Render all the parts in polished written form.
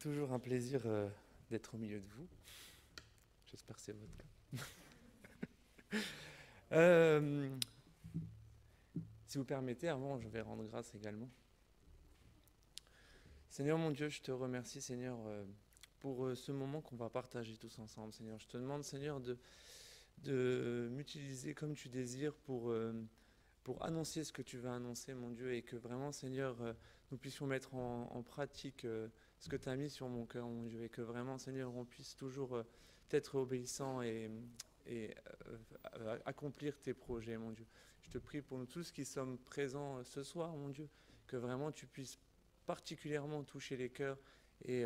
Toujours un plaisir d'être au milieu de vous. J'espère que c'est votre cas. Euh, si vous permettez, avant, je vais rendre grâce également. Seigneur mon Dieu, je te remercie, Seigneur, pour ce moment qu'on va partager tous ensemble, Seigneur. Je te demande, Seigneur, de m'utiliser comme tu désires pour annoncer ce que tu veux annoncer, mon Dieu, et que vraiment, Seigneur, nous puissions mettre en pratique ce que tu as mis sur mon cœur, mon Dieu, et que vraiment, Seigneur, on puisse toujours être obéissant et accomplir tes projets, mon Dieu. Je te prie pour nous tous qui sommes présents ce soir, mon Dieu, que vraiment tu puisses particulièrement toucher les cœurs et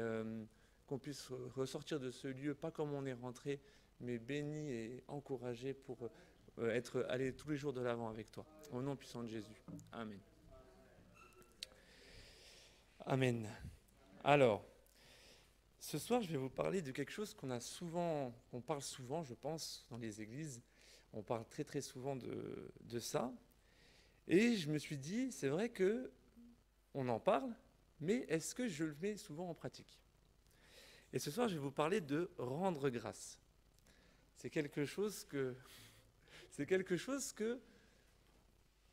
qu'on puisse ressortir de ce lieu, pas comme on est rentré, mais béni et encouragé pour aller tous les jours de l'avant avec toi. Au nom puissant de Jésus. Amen. Amen. Alors, ce soir, je vais vous parler de quelque chose qu'on parle souvent, je pense, dans les églises. On parle très très souvent de ça. Et je me suis dit, c'est vrai que on en parle, mais est-ce que je le mets souvent en pratique? Et ce soir, je vais vous parler de rendre grâce. C'est quelque chose que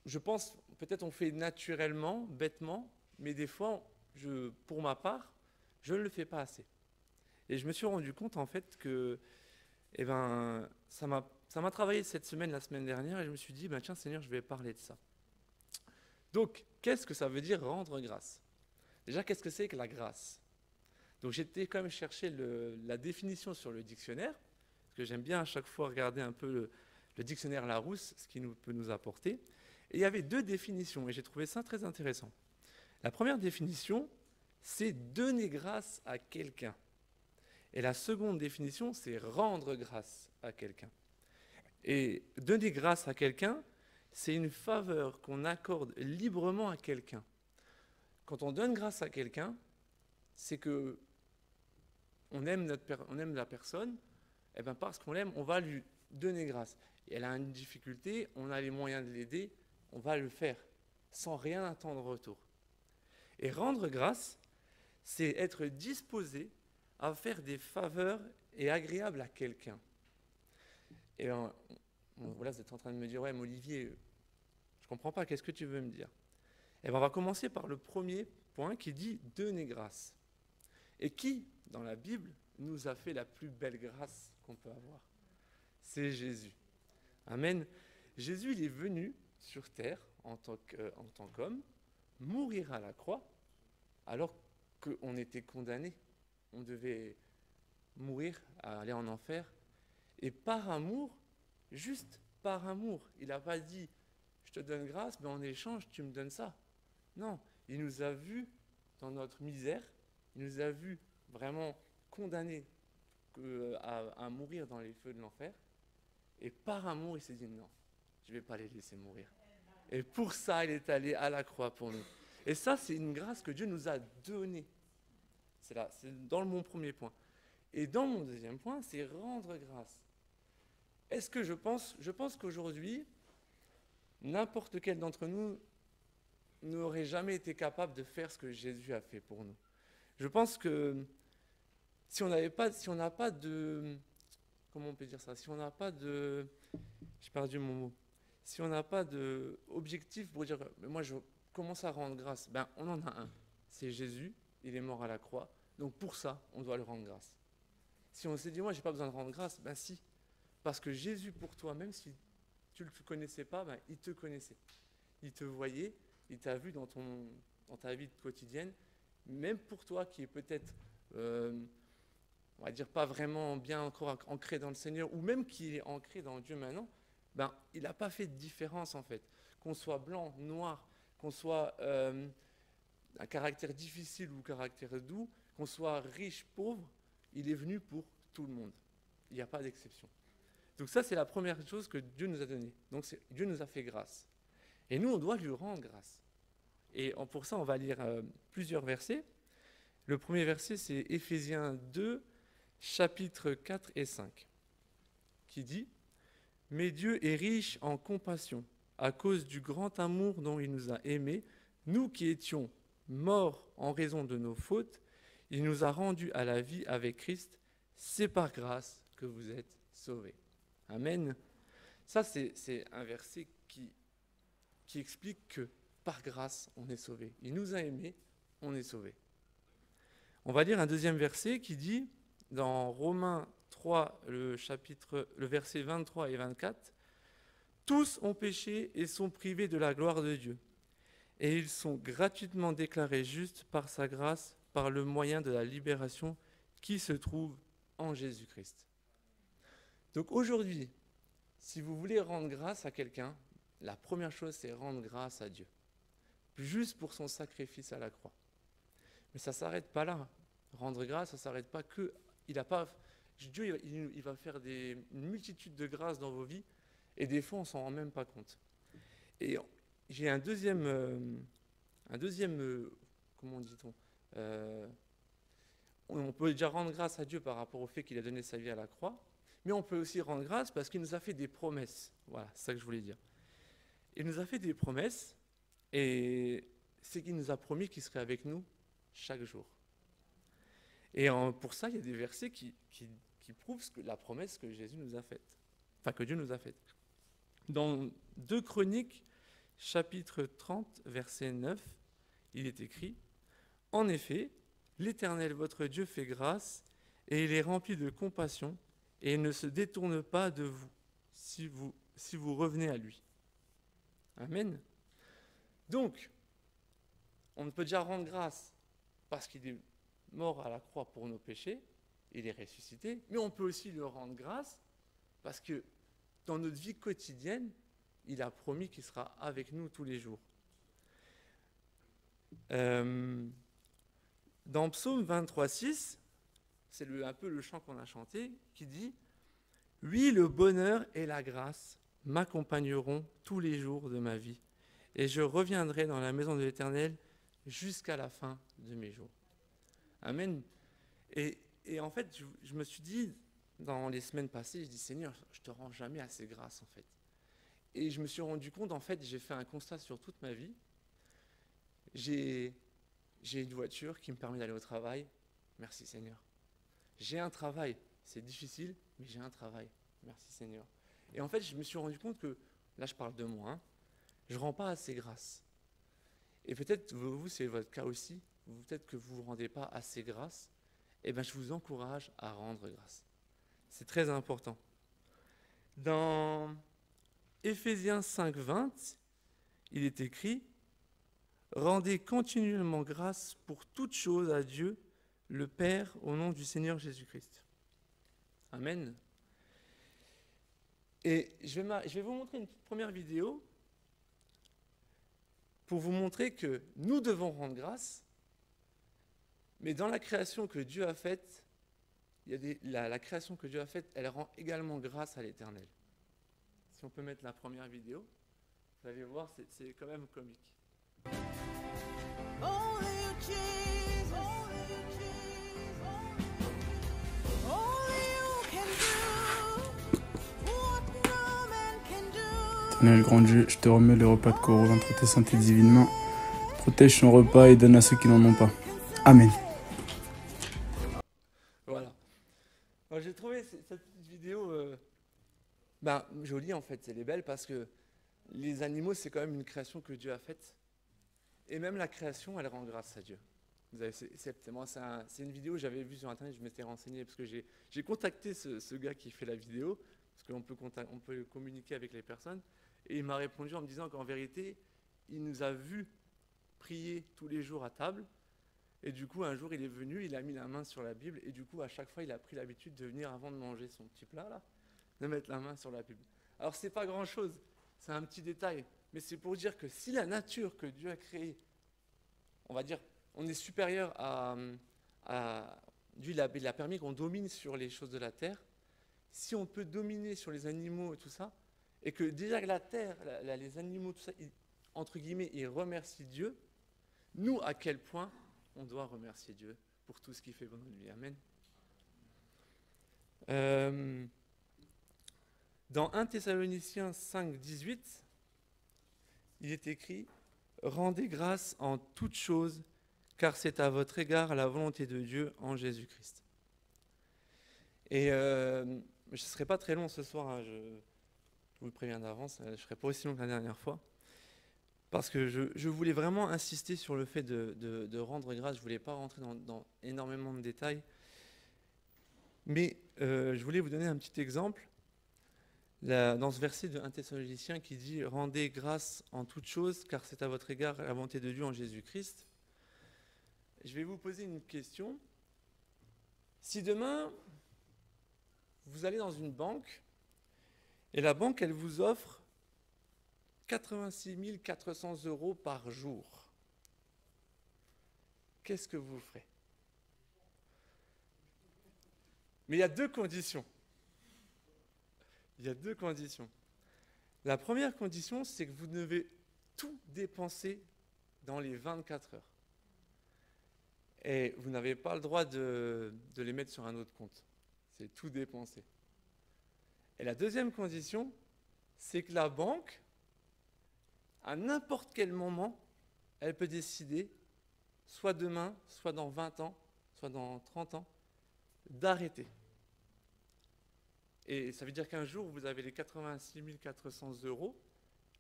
je pense, peut-être on fait naturellement, bêtement, mais des fois, pour ma part, je ne le fais pas assez. Et je me suis rendu compte en fait que ça m'a travaillé cette semaine, la semaine dernière, et je me suis dit, tiens Seigneur, je vais parler de ça. Donc, qu'est-ce que ça veut dire rendre grâce? Déjà, qu'est-ce que c'est que la grâce? Donc j'étais quand même chercher la définition sur le dictionnaire, parce que j'aime bien à chaque fois regarder un peu le dictionnaire Larousse, ce qu'il peut nous apporter. Et il y avait deux définitions, et j'ai trouvé ça très intéressant. La première définition, c'est donner grâce à quelqu'un. Et la seconde définition, c'est rendre grâce à quelqu'un. Et donner grâce à quelqu'un, c'est une faveur qu'on accorde librement à quelqu'un. Quand on donne grâce à quelqu'un, c'est que on aime la personne, et parce qu'on l'aime, on va lui donner grâce. Et elle a une difficulté, on a les moyens de l'aider, on va le faire, sans rien attendre en retour. Et rendre grâce, c'est être disposé à faire des faveurs et agréables à quelqu'un. Et voilà, vous êtes en train de me dire, ouais, mais Olivier, je ne comprends pas, qu'est-ce que tu veux me dire? Et on va commencer par le premier point qui dit donner grâce. Et qui, dans la Bible, nous a fait la plus belle grâce qu'on peut avoir? C'est Jésus. Amen. Jésus, il est venu sur terre en tant qu'homme, mourir à la croix, alors qu'on était condamné. On devait mourir, aller en enfer. Et par amour, juste par amour, il n'a pas dit « je te donne grâce, mais en échange, tu me donnes ça ». Non, il nous a vus dans notre misère, il nous a vus vraiment condamnés à mourir dans les feux de l'enfer. Et par amour, il s'est dit non, je ne vais pas les laisser mourir. Et pour ça, il est allé à la croix pour nous. Et ça, c'est une grâce que Dieu nous a donnée. C'est là, c'est dans mon premier point. Et dans mon deuxième point, c'est rendre grâce. Est-ce que je pense qu'aujourd'hui, n'importe quel d'entre nous n'aurait jamais été capable de faire ce que Jésus a fait pour nous. Je pense que si on n'a pas de... Comment on peut dire ça? Si on n'a pas de... J'ai perdu mon mot. Si on n'a pas d'objectif pour dire, moi je commence à rendre grâce, on en a un. C'est Jésus, il est mort à la croix. Donc pour ça, on doit le rendre grâce. Si on s'est dit, moi j'ai pas besoin de rendre grâce, si. Parce que Jésus pour toi, même si tu ne le connaissais pas, il te connaissait. Il te voyait, il t'a vu dans ta vie quotidienne. Même pour toi qui est peut-être... on va dire pas vraiment bien encore ancré dans le Seigneur, ou même qui est ancré dans Dieu maintenant, il n'a pas fait de différence en fait. Qu'on soit blanc, noir, qu'on soit un caractère difficile ou un caractère doux, qu'on soit riche, pauvre, il est venu pour tout le monde. Il n'y a pas d'exception. Donc ça, c'est la première chose que Dieu nous a donnée. Donc Dieu nous a fait grâce. Et nous, on doit lui rendre grâce. Et pour ça, on va lire plusieurs versets. Le premier verset, c'est Éphésiens 2, chapitres 4 et 5, qui dit « Mais Dieu est riche en compassion, à cause du grand amour dont il nous a aimés, nous qui étions morts en raison de nos fautes, Il nous a rendus à la vie avec Christ. C'est par grâce que vous êtes sauvés. Amen. Ça, c'est un verset qui explique que par grâce, on est sauvé. Il nous a aimés, on est sauvé. On va lire un deuxième verset qui dit, dans Romains 3, le verset 23 et 24, « Tous ont péché et sont privés de la gloire de Dieu, et ils sont gratuitement déclarés justes par sa grâce, par le moyen de la libération qui se trouve en Jésus-Christ. » Donc aujourd'hui, si vous voulez rendre grâce à quelqu'un, la première chose, c'est rendre grâce à Dieu, juste pour son sacrifice à la croix. Mais ça ne s'arrête pas là. Rendre grâce, ça ne s'arrête pas que... Dieu, il va faire une multitude de grâces dans vos vies, et des fois, on ne s'en rend même pas compte. Et j'ai un deuxième comment dit-on on peut déjà rendre grâce à Dieu par rapport au fait qu'il a donné sa vie à la croix, mais on peut aussi rendre grâce parce qu'il nous a fait des promesses. Voilà, c'est ça que je voulais dire. Il nous a fait des promesses, et c'est qu'il nous a promis qu'il serait avec nous chaque jour. Et pour ça, il y a des versets qui prouvent la promesse que Jésus nous a faite, enfin que Dieu nous a faite. Dans 2 Chroniques, chapitre 30, verset 9, il est écrit « En effet, l'Éternel votre Dieu fait grâce, et il est rempli de compassion, et il ne se détourne pas de vous, si vous revenez à lui. » Amen. Donc, on peut déjà rendre grâce parce qu'il est mort à la croix pour nos péchés, il est ressuscité, mais on peut aussi le rendre grâce parce que dans notre vie quotidienne, il a promis qu'il sera avec nous tous les jours. Dans Psaume 23,6, c'est un peu le chant qu'on a chanté, qui dit « Oui, le bonheur et la grâce m'accompagneront tous les jours de ma vie, et je reviendrai dans la maison de l'Éternel jusqu'à la fin de mes jours. » Amen. Et en fait, je me suis dit, dans les semaines passées, je dis « Seigneur, je ne te rends jamais assez grâce, en fait. » Et je me suis rendu compte, en fait, j'ai fait un constat sur toute ma vie. J'ai une voiture qui me permet d'aller au travail. Merci Seigneur. J'ai un travail, c'est difficile, mais j'ai un travail. Merci Seigneur. Et en fait, je me suis rendu compte que, là je parle de moi, je ne rends pas assez grâce. Et peut-être, vous, c'est votre cas aussi, peut-être que vous ne vous rendez pas assez grâce, et bien je vous encourage à rendre grâce. C'est très important. Dans Éphésiens 5,20, il est écrit « Rendez continuellement grâce pour toutes choses à Dieu, le Père, au nom du Seigneur Jésus-Christ. » Amen. Et je vais vous montrer une petite première vidéo pour vous montrer que nous devons rendre grâce, mais dans la création que Dieu a faite, la création que Dieu a faite, elle rend également grâce à l'Éternel. Si on peut mettre la première vidéo, vous allez voir, c'est quand même comique. Éternel grand Dieu, je te remets le repas de Coraux entre tes saintes et divines mains. Protège son repas et donne à ceux qui n'en ont pas. Amen. Voilà. Alors, j'ai trouvé cette petite vidéo jolie en fait. Elle est belle parce que les animaux, c'est quand même une création que Dieu a faite. Et même la création, elle rend grâce à Dieu. C'est une vidéo que j'avais vue sur Internet, je m'étais renseigné parce que j'ai contacté ce gars qui fait la vidéo, parce qu'on peut communiquer avec les personnes, et il m'a répondu en me disant qu'en vérité, il nous a vus prier tous les jours à table, et du coup, un jour, il est venu, il a mis la main sur la Bible, et du coup, à chaque fois, il a pris l'habitude de venir avant de manger son petit plat, là, de mettre la main sur la Bible. Alors, c'est pas grand-chose, c'est un petit détail, mais c'est pour dire que si la nature que Dieu a créée, on va dire, on est supérieur à Dieu, il a permis qu'on domine sur les choses de la terre. Si on peut dominer sur les animaux et tout ça, et que déjà que la terre, les animaux, tout ça, entre guillemets, ils remercient Dieu, nous, à quel point on doit remercier Dieu pour tout ce qu'il fait pour notre vie. Amen. Dans 1 Thessaloniciens 5, 18, il est écrit « Rendez grâce en toutes choses, car c'est à votre égard la volonté de Dieu en Jésus-Christ. Et je ne serai pas très long ce soir, hein, je vous le préviens d'avance, je ne serai pas aussi long que la dernière fois, parce que je voulais vraiment insister sur le fait de rendre grâce. Je ne voulais pas rentrer dans énormément de détails, mais je voulais vous donner un petit exemple. Dans ce verset de 1 Thessaloniciens qui dit « Rendez grâce en toutes choses, car c'est à votre égard la volonté de Dieu en Jésus-Christ », je vais vous poser une question. Si demain, vous allez dans une banque, et la banque, elle vous offre 86 400 € par jour, qu'est-ce que vous ferez? Mais il y a deux conditions. Il y a deux conditions. La première condition, c'est que vous devez tout dépenser dans les 24 heures. Et vous n'avez pas le droit de les mettre sur un autre compte. C'est tout dépenser. Et la deuxième condition, c'est que la banque, à n'importe quel moment, elle peut décider, soit demain, soit dans 20 ans, soit dans 30 ans, d'arrêter. Et ça veut dire qu'un jour, vous avez les 86 400 €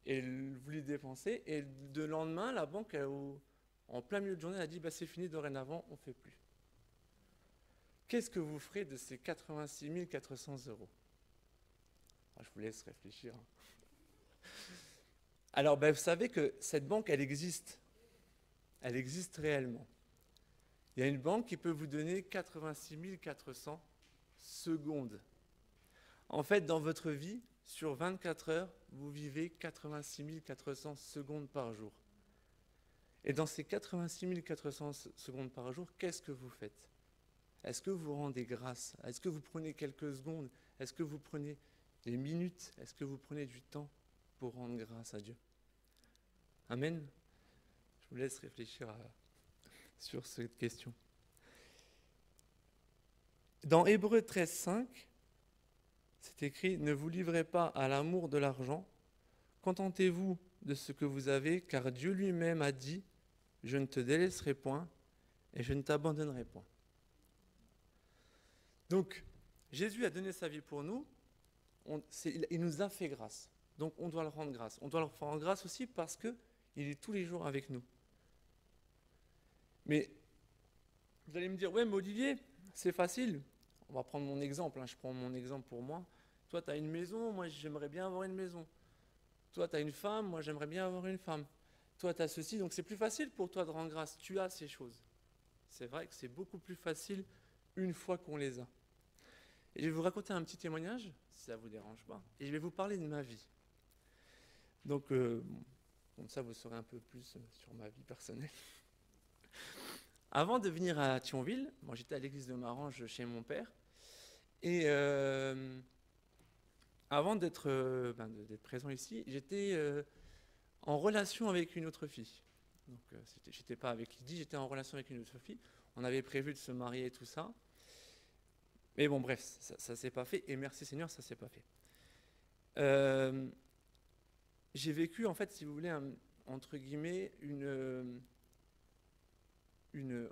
et vous les dépensez, et de lendemain, la banque, en plein milieu de journée, elle a dit bah, c'est fini, dorénavant, on ne fait plus. Qu'est-ce que vous ferez de ces 86 400 €? Je vous laisse réfléchir. Alors, vous savez que cette banque, elle existe. Elle existe réellement. Il y a une banque qui peut vous donner 86 400 secondes. En fait, dans votre vie, sur 24 heures, vous vivez 86 400 secondes par jour. Et dans ces 86 400 secondes par jour, qu'est-ce que vous faites? Est-ce que vous rendez grâce? Est-ce que vous prenez quelques secondes? Est-ce que vous prenez des minutes? Est-ce que vous prenez du temps pour rendre grâce à Dieu? Amen. Je vous laisse réfléchir sur cette question. Dans Hébreux 13, 5, c'est écrit « Ne vous livrez pas à l'amour de l'argent, contentez-vous de ce que vous avez, car Dieu lui-même a dit « Je ne te délaisserai point et je ne t'abandonnerai point ». Donc, Jésus a donné sa vie pour nous, il nous a fait grâce. Donc, on doit le rendre grâce. On doit le rendre grâce aussi parce qu'il est tous les jours avec nous. Mais, vous allez me dire « Ouais, mais Olivier, c'est facile. » On va prendre mon exemple, je prends mon exemple pour moi. Toi, tu as une maison, moi j'aimerais bien avoir une maison. Toi, tu as une femme, moi j'aimerais bien avoir une femme. Toi, tu as ceci, donc c'est plus facile pour toi de rendre grâce. Tu as ces choses. C'est vrai que c'est beaucoup plus facile une fois qu'on les a. Et je vais vous raconter un petit témoignage, si ça ne vous dérange pas. Et je vais vous parler de ma vie. Donc, comme ça, vous saurez un peu plus sur ma vie personnelle. Avant de venir à Thionville, moi j'étais à l'église de Marange chez mon père. Et avant d'être présent ici, j'étais en relation avec une autre fille. Donc j'étais pas avec Lydie, j'étais en relation avec une autre fille. On avait prévu de se marier et tout ça. Mais bon, bref, ça ne s'est pas fait. Et merci Seigneur, ça ne s'est pas fait. J'ai vécu, en fait, si vous voulez, entre guillemets,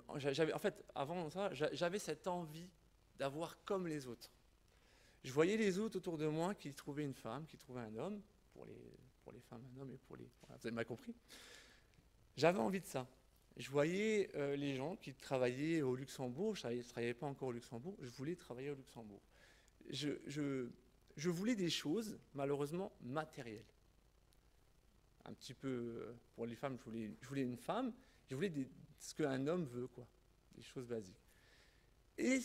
en fait, avant ça, j'avais cette envie d'avoir comme les autres. Je voyais les autres autour de moi qui trouvaient une femme, qui trouvaient un homme, pour les femmes un homme et pour les... Voilà, vous avez mal compris. J'avais envie de ça. Je voyais les gens qui travaillaient au Luxembourg, je ne travaillais pas encore au Luxembourg, je voulais travailler au Luxembourg. Je voulais des choses, malheureusement, matérielles. Un petit peu, pour les femmes, je voulais une femme, je voulais ce qu'un homme veut, quoi, des choses basiques. Et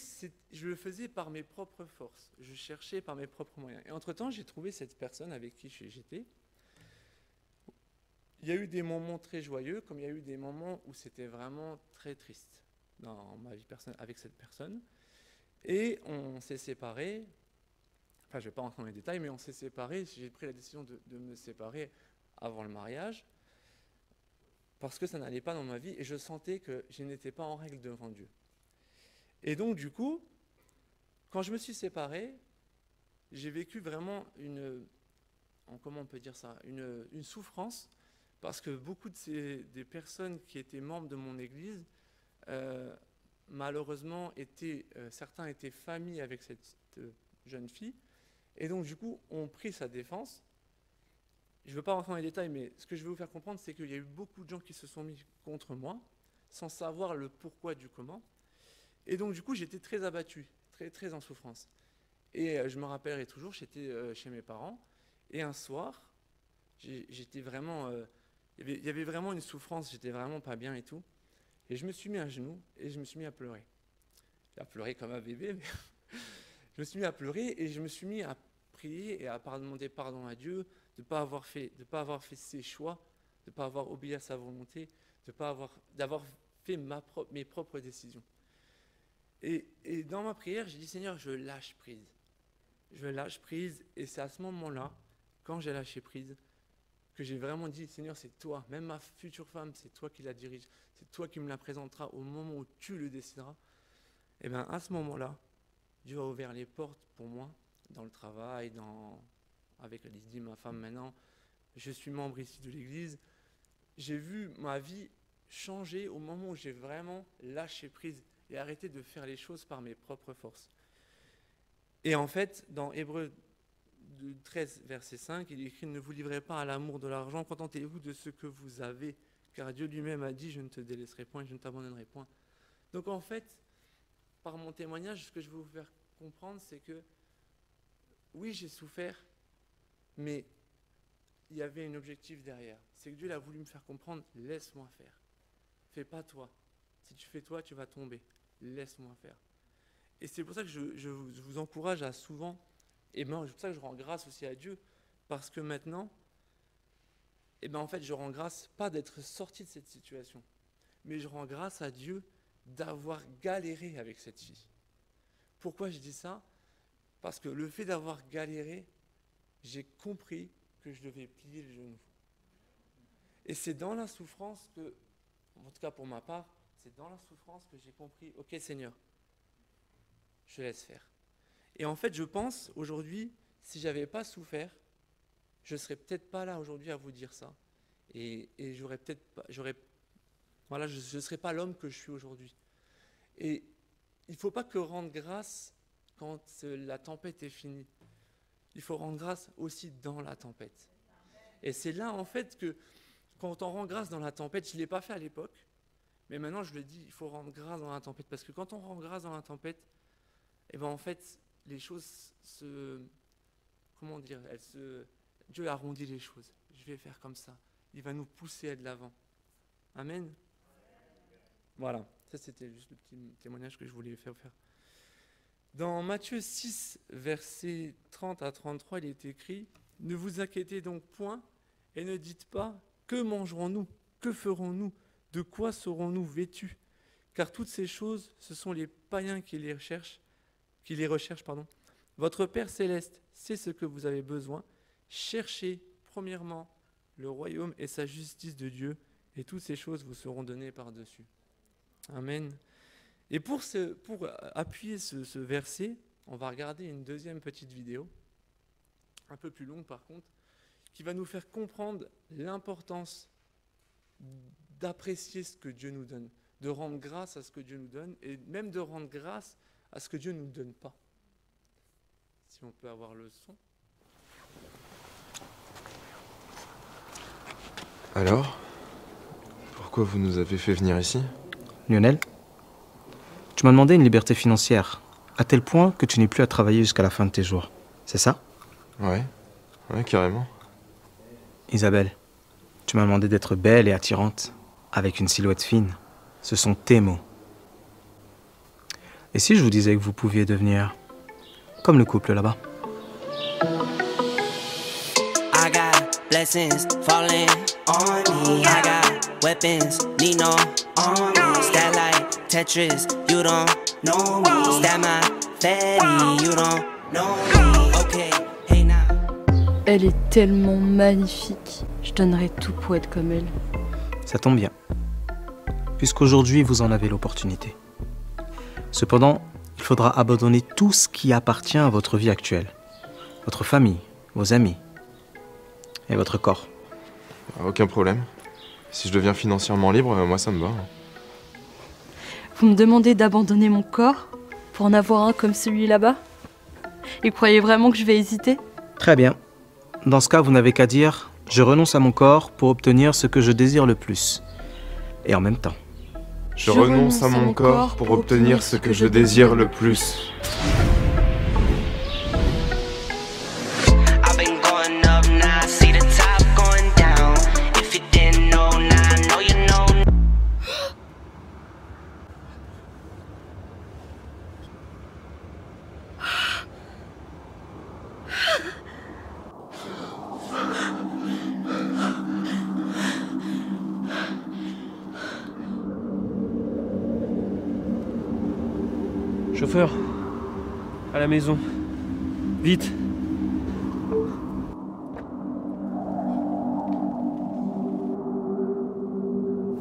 je le faisais par mes propres forces, je cherchais par mes propres moyens. Et entre-temps, j'ai trouvé cette personne avec qui j'étais. Il y a eu des moments très joyeux, comme il y a eu des moments où c'était vraiment très triste dans ma vie personnelle avec cette personne. Et on s'est séparés, enfin je ne vais pas rentrer dans les détails, mais on s'est séparés, j'ai pris la décision de me séparer avant le mariage, parce que ça n'allait pas dans ma vie, et je sentais que je n'étais pas en règle devant Dieu. Et donc du coup, quand je me suis séparé, j'ai vécu vraiment comment on peut dire ça, une souffrance, parce que beaucoup des personnes qui étaient membres de mon église malheureusement, certains étaient familles avec cette jeune fille, et donc du coup, ont pris sa défense. Je ne veux pas rentrer dans les détails, mais ce que je veux vous faire comprendre, c'est qu'il y a eu beaucoup de gens qui se sont mis contre moi, sans savoir le pourquoi du comment. Et donc du coup, j'étais très abattu, très, très en souffrance. Et je me rappellerai toujours, j'étais chez mes parents, et un soir, j'étais vraiment... il y avait vraiment une souffrance, j'étais vraiment pas bien et tout. Et je me suis mis à genoux, et je me suis mis à pleurer. À pleurer comme un bébé, mais... je me suis mis à pleurer, et je me suis mis à prier, et à demander pardon à Dieu, de ne pas avoir fait ses choix, de ne pas avoir obéi à sa volonté, d'avoir fait mes propres décisions. Et dans ma prière, j'ai dit, Seigneur, je lâche prise. Je lâche prise, et c'est à ce moment-là, quand j'ai lâché prise, que j'ai vraiment dit, Seigneur, c'est toi, même ma future femme, c'est toi qui la dirige, c'est toi qui me la présenteras au moment où tu le décideras. Et bien à ce moment-là, Dieu a ouvert les portes pour moi, dans le travail, avec Lydie, ma femme maintenant. Je suis membre ici de l'église. J'ai vu ma vie changer au moment où j'ai vraiment lâché prise et arrêté de faire les choses par mes propres forces. Et en fait, dans Hébreux 13, verset 5, il est écrit « Ne vous livrez pas à l'amour de l'argent, contentez-vous de ce que vous avez, car Dieu lui-même a dit « Je ne te délaisserai point, je ne t'abandonnerai point ». Donc en fait, par mon témoignage, ce que je veux vous faire comprendre, c'est que oui, j'ai souffert, mais il y avait un objectif derrière. C'est que Dieu a voulu me faire comprendre, laisse-moi faire. Fais pas toi. Si tu fais toi, tu vas tomber. Laisse-moi faire. Et c'est pour ça que je vous encourage à souvent, et c'est pour ça que je rends grâce aussi à Dieu, parce que maintenant, en fait, je rends grâce pas d'être sorti de cette situation, mais je rends grâce à Dieu d'avoir galéré avec cette fille. Pourquoi je dis ça ? Parce que le fait d'avoir galéré, j'ai compris que je devais plier le genou. Et c'est dans la souffrance que, en tout cas pour ma part, c'est dans la souffrance que j'ai compris, ok Seigneur, je laisse faire. Et en fait, je pense aujourd'hui, si j'avais pas souffert, je serais peut-être pas là aujourd'hui à vous dire ça. Et je serais pas l'homme que je suis aujourd'hui. Et il faut pas que rendre grâce quand la tempête est finie. Il faut rendre grâce aussi dans la tempête. Et c'est là, en fait, que quand on rend grâce dans la tempête, je ne l'ai pas fait à l'époque, mais maintenant je le dis, il faut rendre grâce dans la tempête. Parce que quand on rend grâce dans la tempête, en fait, les choses Dieu arrondit les choses. Je vais faire comme ça. Il va nous pousser à de l'avant. Amen. Voilà, ça c'était juste le petit témoignage que je voulais faire. Dans Matthieu 6, versets 30 à 33, il est écrit « Ne vous inquiétez donc point et ne dites pas « Que mangerons-nous ? Que ferons-nous ? De quoi serons-nous vêtus ? Car toutes ces choses, ce sont les païens qui les recherchent. Votre Père céleste sait ce que vous avez besoin. Cherchez premièrement le royaume et sa justice de Dieu, et toutes ces choses vous seront données par-dessus. » Amen. Et pour appuyer ce verset, on va regarder une deuxième petite vidéo, un peu plus longue par contre, qui va nous faire comprendre l'importance d'apprécier ce que Dieu nous donne, de rendre grâce à ce que Dieu nous donne, et même de rendre grâce à ce que Dieu ne nous donne pas. Si on peut avoir le son. Alors, pourquoi vous nous avez fait venir ici ? Lionel, tu m'as demandé une liberté financière, à tel point que tu n'es plus à travailler jusqu'à la fin de tes jours. C'est ça ? Ouais, carrément. Isabelle, tu m'as demandé d'être belle et attirante, avec une silhouette fine. Ce sont tes mots. Et si je vous disais que vous pouviez devenir comme le couple là-bas ? I got blessings falling on me. I got weapons, need no army. Stat like Tetris, you don't know me. Stat my fatty, you don't know me. Okay, hey now. Elle est tellement magnifique. Je donnerais tout pour être comme elle. Ça tombe bien, puisqu'aujourd'hui vous en avez l'opportunité. Cependant, il faudra abandonner tout ce qui appartient à votre vie actuelle. Votre famille, vos amis et votre corps. Aucun problème. Si je deviens financièrement libre, moi ça me va. Vous me demandez d'abandonner mon corps pour en avoir un comme celui là-bas? Et croyez vraiment que je vais hésiter? Très bien. Dans ce cas, vous n'avez qu'à dire « Je renonce à mon corps pour obtenir ce que je désire le plus. » Et en même temps. Je renonce à mon corps pour obtenir ce que je désire le plus. Chauffeur, à la maison. Vite.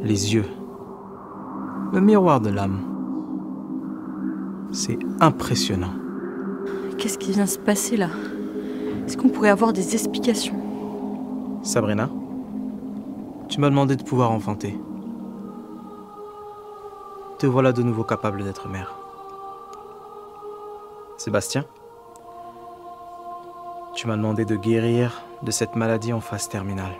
Les yeux. Le miroir de l'âme. C'est impressionnant. Qu'est-ce qui vient se passer là? Est-ce qu'on pourrait avoir des explications? Sabrina, tu m'as demandé de pouvoir enfanter. Te voilà de nouveau capable d'être mère. Sébastien, tu m'as demandé de guérir de cette maladie en phase terminale.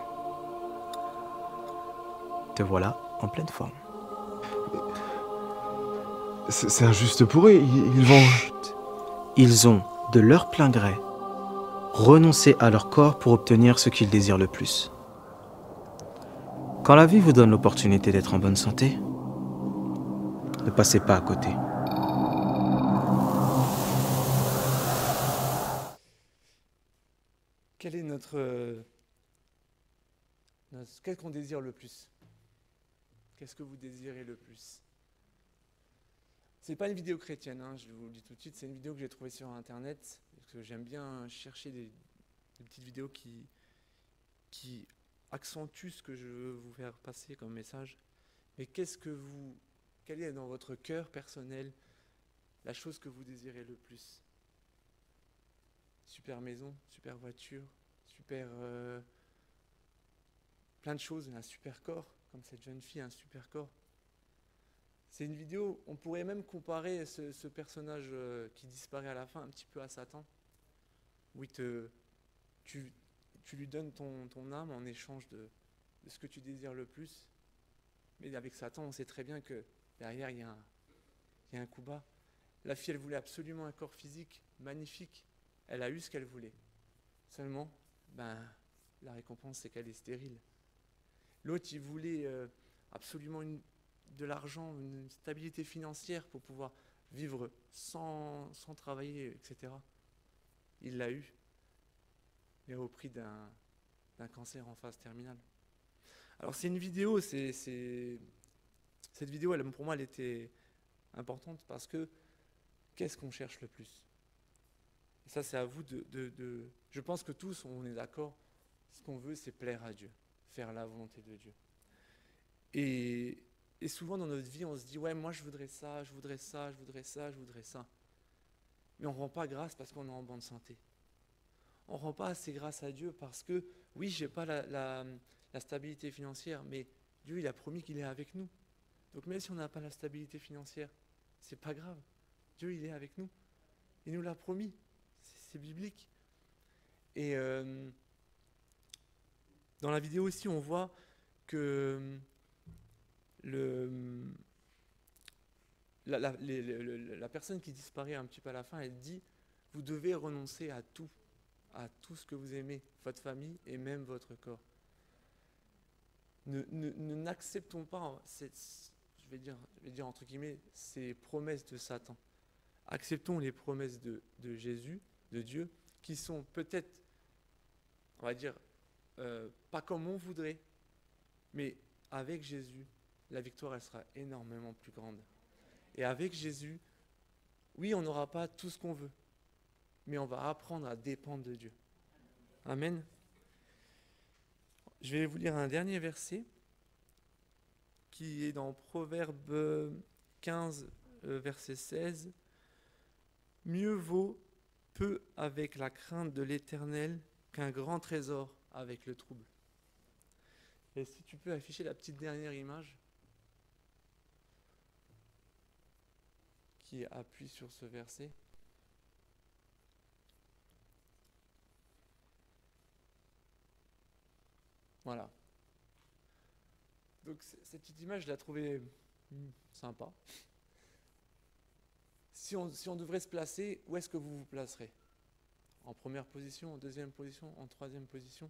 Te voilà en pleine forme. C'est injuste pour eux, ils vont... Ils ont, de leur plein gré, renoncé à leur corps pour obtenir ce qu'ils désirent le plus. Quand la vie vous donne l'opportunité d'être en bonne santé, ne passez pas à côté. Quel est qu'est-ce qu'on désire le plus? Qu'est-ce que vous désirez le plus? C'est pas une vidéo chrétienne, hein, je vous le dis tout de suite, c'est une vidéo que j'ai trouvée sur internet, parce que j'aime bien chercher des petites vidéos qui accentuent ce que je veux vous faire passer comme message. Mais quelle est dans votre cœur personnel la chose que vous désirez le plus? Super maison, super voiture, super... plein de choses, un super corps, comme cette jeune fille, un super corps. C'est une vidéo, on pourrait même comparer ce personnage qui disparaît à la fin un petit peu à Satan, où tu lui donnes ton âme en échange de ce que tu désires le plus. Mais avec Satan, on sait très bien que derrière, il y a un coup bas. La fille, elle voulait absolument un corps physique magnifique. Elle a eu ce qu'elle voulait. Seulement, la récompense, c'est qu'elle est stérile. L'autre, il voulait absolument de l'argent, une stabilité financière pour pouvoir vivre sans travailler, etc. Il l'a eu, mais au prix d'un cancer en phase terminale. Alors c'est une vidéo, cette vidéo, pour moi, elle était importante parce que qu'est-ce qu'on cherche le plus? Et ça, c'est à vous Je pense que tous, on est d'accord, ce qu'on veut, c'est plaire à Dieu, faire la volonté de Dieu. Et souvent dans notre vie, on se dit, ouais, moi je voudrais ça, je voudrais ça, je voudrais ça, je voudrais ça. Mais on ne rend pas grâce parce qu'on est en bonne santé. On ne rend pas assez grâce à Dieu parce que, oui, je n'ai pas la stabilité financière, mais Dieu, il a promis qu'il est avec nous. Donc même si on n'a pas la stabilité financière, c'est pas grave. Dieu, il est avec nous. Il nous l'a promis. C'est biblique. Et dans la vidéo aussi, on voit que la personne qui disparaît un petit peu à la fin, elle dit, vous devez renoncer à tout ce que vous aimez, votre famille et même votre corps. N'acceptons pas, je vais dire entre guillemets, ces promesses de Satan. Acceptons les promesses de Jésus, de Dieu, qui sont peut-être, on va dire, pas comme on voudrait, mais avec Jésus, la victoire, elle sera énormément plus grande. Et avec Jésus, oui, on n'aura pas tout ce qu'on veut, mais on va apprendre à dépendre de Dieu. Amen. Je vais vous lire un dernier verset qui est dans Proverbe 15, verset 16. « Mieux vaut peu avec la crainte de l'Éternel qu'un grand trésor avec le trouble. » Et si tu peux afficher la petite dernière image. qui appuie sur ce verset. Voilà. Donc cette petite image, je la trouvais sympa. Si on devrait se placer, où est-ce que vous vous placerez? En première position, en deuxième position, en troisième position?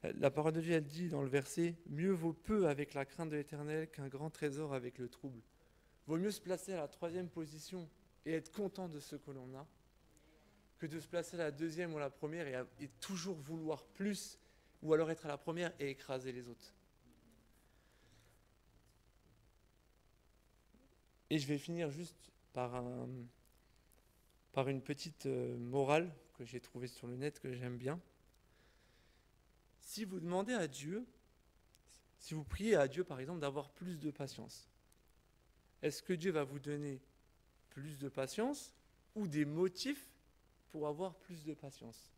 La parole de Dieu, elle dit dans le verset, « Mieux vaut peu avec la crainte de l'Éternel qu'un grand trésor avec le trouble. » Vaut mieux se placer à la troisième position et être content de ce que l'on a, que de se placer à la deuxième ou à la première et toujours vouloir plus, ou alors être à la première et écraser les autres. Et je vais finir juste par une petite morale que j'ai trouvée sur le net, que j'aime bien. Si vous demandez à Dieu, si vous priez à Dieu par exemple d'avoir plus de patience, est-ce que Dieu va vous donner plus de patience ou des motifs pour avoir plus de patience?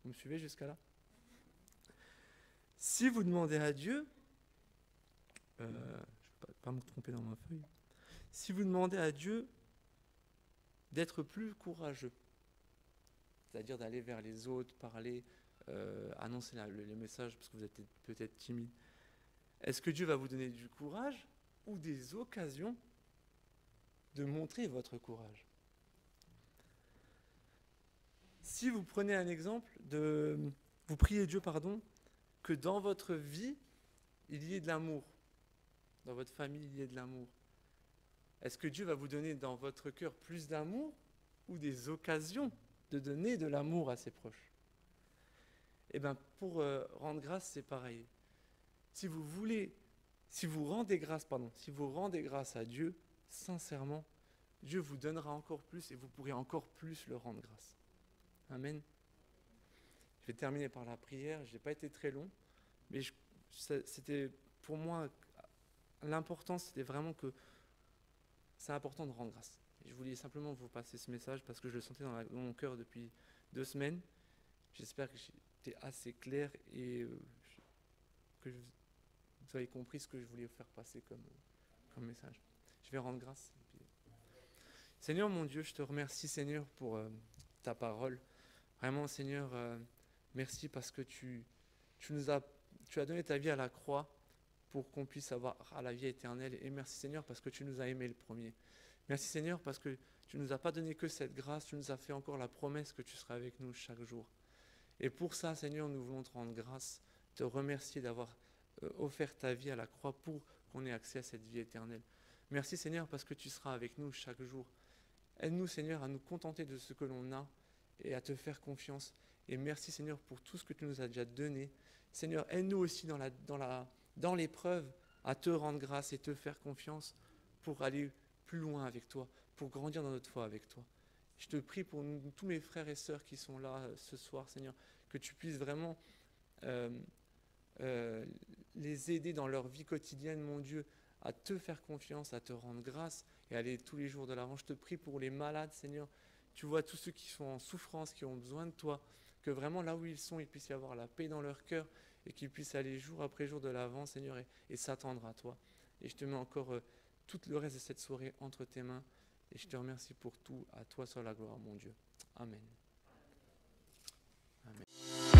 Vous me suivez jusqu'à là? Si vous demandez à Dieu, je ne vais pas me tromper dans ma feuille, si vous demandez à Dieu d'être plus courageux, c'est-à-dire d'aller vers les autres, parler, annoncer les messages parce que vous êtes peut-être timide, est-ce que Dieu va vous donner du courage ou des occasions de montrer votre courage? Si vous prenez un exemple, vous priez Dieu, que dans votre vie, il y ait de l'amour, dans votre famille, il y ait de l'amour. Est-ce que Dieu va vous donner dans votre cœur plus d'amour ou des occasions de donner de l'amour à ses proches? Eh bien, pour rendre grâce, c'est pareil. Si vous rendez grâce à Dieu, sincèrement, Dieu vous donnera encore plus et vous pourrez encore plus le rendre grâce. Amen. Je vais terminer par la prière. Je n'ai pas été très long, mais c'était pour moi, l'important, c'était vraiment que c'est important de rendre grâce. Et je voulais simplement vous passer ce message parce que je le sentais dans mon cœur depuis 2 semaines. J'espère que j'étais assez clair et que vous avez compris ce que je voulais vous faire passer comme message. Je vais rendre grâce. Seigneur mon Dieu, je te remercie Seigneur pour ta parole. Vraiment Seigneur, merci parce que tu as donné ta vie à la croix pour qu'on puisse avoir à la vie éternelle. Et merci Seigneur parce que tu nous as aimés le premier. Merci Seigneur parce que tu ne nous as pas donné que cette grâce, tu nous as fait encore la promesse que tu seras avec nous chaque jour. Et pour ça Seigneur, nous voulons te rendre grâce, te remercier d'avoir offert ta vie à la croix pour qu'on ait accès à cette vie éternelle. Merci Seigneur parce que tu seras avec nous chaque jour. Aide-nous Seigneur à nous contenter de ce que l'on a et à te faire confiance. Et merci Seigneur pour tout ce que tu nous as déjà donné. Seigneur, aide-nous aussi dans l'épreuve à te rendre grâce et te faire confiance pour aller plus loin avec toi, pour grandir dans notre foi avec toi. Je te prie pour tous mes frères et sœurs qui sont là ce soir, Seigneur, que tu puisses vraiment les aider dans leur vie quotidienne, mon Dieu, à te faire confiance, à te rendre grâce et à aller tous les jours de l'avant. Je te prie pour les malades, Seigneur. Tu vois tous ceux qui sont en souffrance, qui ont besoin de toi, que vraiment là où ils sont, il puisse y avoir la paix dans leur cœur et qu'ils puissent aller jour après jour de l'avant, Seigneur, et s'attendre à toi. Et je te mets encore tout le reste de cette soirée entre tes mains et je te remercie pour tout. À toi soit la gloire, mon Dieu. Amen. Amen.